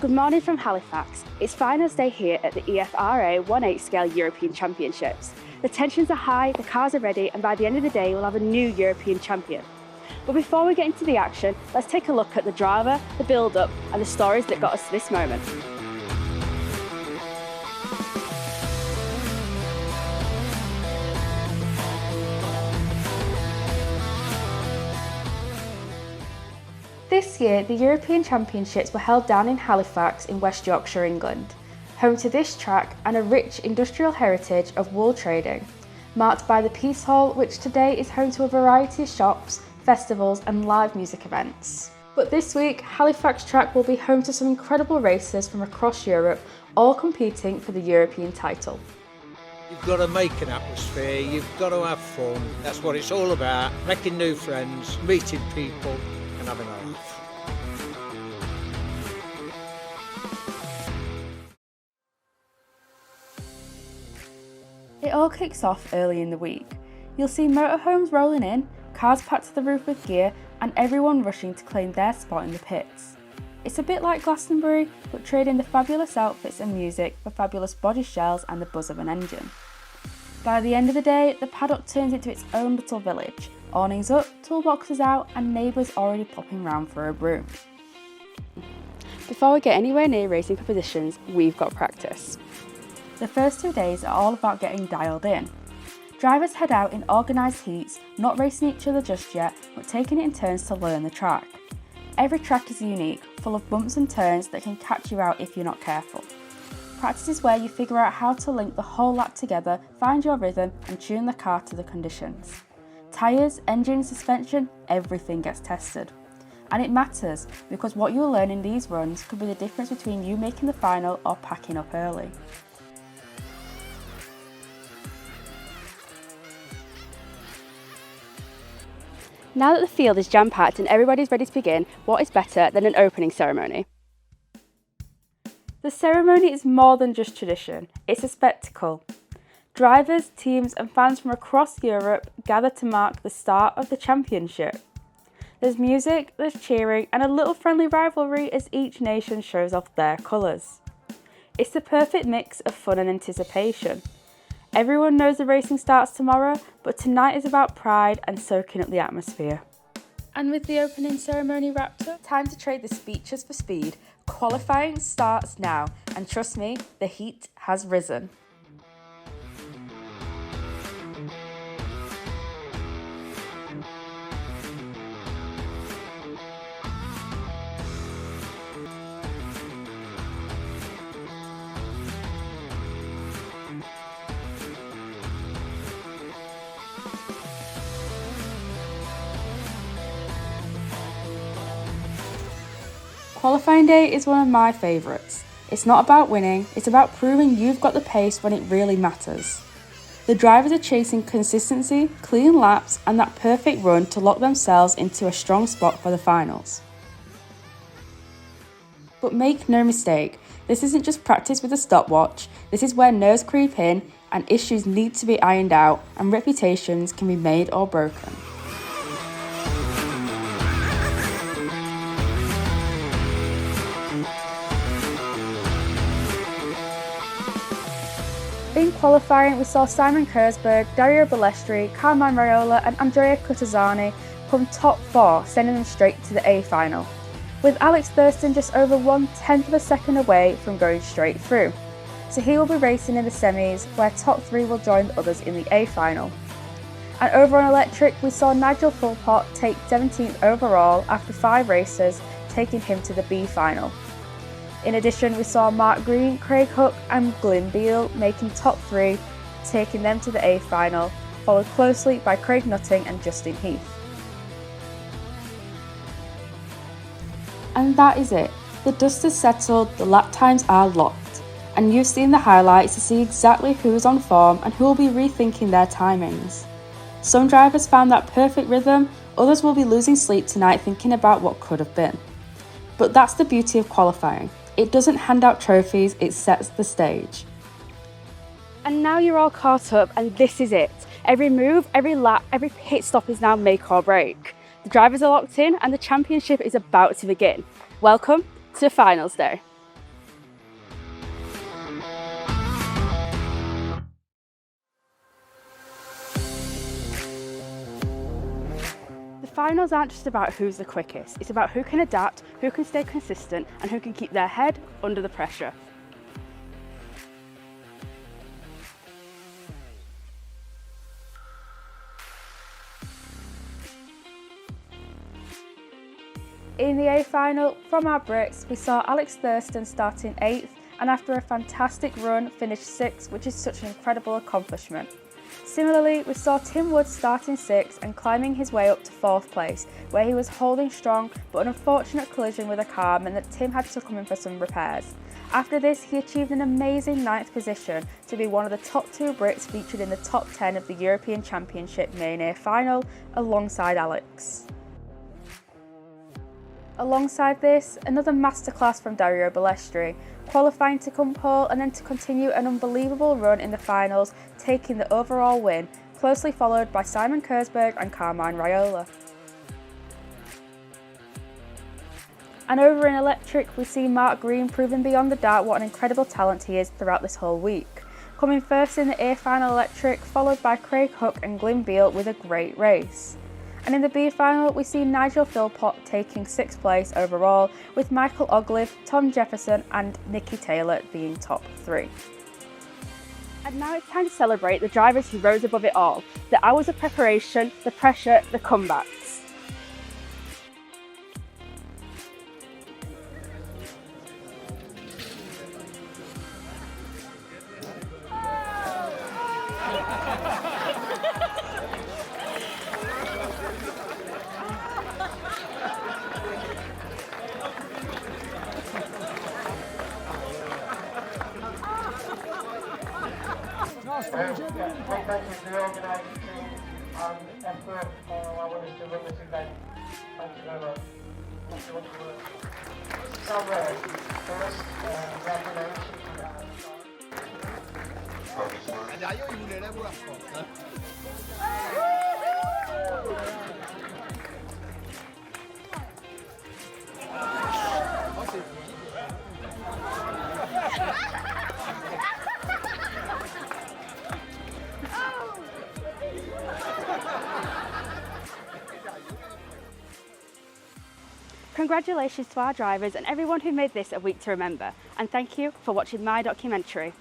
Good morning from Halifax. It's finals day here at the EFRA 1/8 scale European Championships. The tensions are high, the cars are ready, and by the end of the day we'll have a new European champion. But before we get into the action, let's take a look at the drama, the build-up and the stories that got us to this moment. This year, the European Championships were held down in Halifax in West Yorkshire, England, home to this track and a rich industrial heritage of wool trading, marked by the Peace Hall, which today is home to a variety of shops, festivals and live music events. But this week, Halifax track will be home to some incredible racers from across Europe, all competing for the European title. You've got to make an atmosphere, you've got to have fun. That's what it's all about, making new friends, meeting people and having a laugh. It all kicks off early in the week. You'll see motorhomes rolling in, cars packed to the roof with gear and everyone rushing to claim their spot in the pits. It's a bit like Glastonbury, but trading the fabulous outfits and music for fabulous body shells and the buzz of an engine. By the end of the day, the paddock turns into its own little village. Awnings up, toolboxes out and neighbours already popping round for a broom. Before we get anywhere near racing competitions, we've got practice. The first 2 days are all about getting dialed in. Drivers head out in organised heats, not racing each other just yet, but taking it in turns to learn the track. Every track is unique, full of bumps and turns that can catch you out if you're not careful. Practice is where you figure out how to link the whole lap together, find your rhythm and tune the car to the conditions. Tyres, engine, suspension, everything gets tested. And it matters because what you'll learn in these runs could be the difference between you making the final or packing up early. Now that the field is jam-packed and everybody's ready to begin, what is better than an opening ceremony? The ceremony is more than just tradition, it's a spectacle. Drivers, teams and fans from across Europe gather to mark the start of the championship. There's music, there's cheering and a little friendly rivalry as each nation shows off their colours. It's the perfect mix of fun and anticipation. Everyone knows the racing starts tomorrow, but tonight is about pride and soaking up the atmosphere. And with the opening ceremony wrapped up, time to trade the speeches for speed. Qualifying starts now, and trust me, the heat has risen. Qualifying day is one of my favourites. It's not about winning, it's about proving you've got the pace when it really matters. The drivers are chasing consistency, clean laps and that perfect run to lock themselves into a strong spot for the finals. But make no mistake, this isn't just practice with a stopwatch, this is where nerves creep in and issues need to be ironed out and reputations can be made or broken. In qualifying, we saw Simon Kurzberg, Dario Balestri, Carmine Raiola and Andrea Cutazzani come top 4, sending them straight to the A final, with Alex Thurston just over 1/10 of a second away from going straight through. So he will be racing in the semis, where top 3 will join the others in the A final. And over on electric, we saw Nigel Philpott take 17th overall after 5 races, taking him to the B final. In addition, we saw Mark Green, Craig Hook and Glyn Beale making top 3, taking them to the A final, followed closely by Craig Nutting and Justin Heath. And that is it. The dust has settled, the lap times are locked, and you've seen the highlights to see exactly who is on form and who will be rethinking their timings. Some drivers found that perfect rhythm, others will be losing sleep tonight thinking about what could have been. But that's the beauty of qualifying. It doesn't hand out trophies, it sets the stage. And now you're all caught up and this is it. Every move, every lap, every pit stop is now make or break. The drivers are locked in and the championship is about to begin. Welcome to the finals day. Finals aren't just about who's the quickest, it's about who can adapt, who can stay consistent and who can keep their head under the pressure. In the A final, from our Brits, we saw Alex Thurston starting 8th and after a fantastic run finished 6th, which is such an incredible accomplishment. Similarly, we saw Tim Wood starting 6th and climbing his way up to 4th place, where he was holding strong, but an unfortunate collision with a car meant that Tim had to come in for some repairs. After this, he achieved an amazing 9th position to be one of the top 2 Brits featured in the top 10 of the European Championship main A final, alongside Alex. Alongside this, another masterclass from Dario Balestri, qualifying to come pole and then to continue an unbelievable run in the finals, taking the overall win, closely followed by Simon Kurzberg and Carmine Raiola. And over in electric, we see Mark Green proving beyond a doubt what an incredible talent he is throughout this whole week. Coming first in the A final electric, followed by Craig Hook and Glyn Beale with a great race. And in the B final, we see Nigel Philpott taking 6th place overall, with Michael Oglive, Tom Jefferson and Nicky Taylor being top 3. And now it's time to celebrate the drivers who rose above it all, the hours of preparation, the pressure, the comebacks. Thank you to the organising team and EFRA for allowing us to run this event. Thank you very much. Thank you for work. Somewhere, first, Congratulations to our drivers and everyone who made this a week to remember, and thank you for watching my documentary.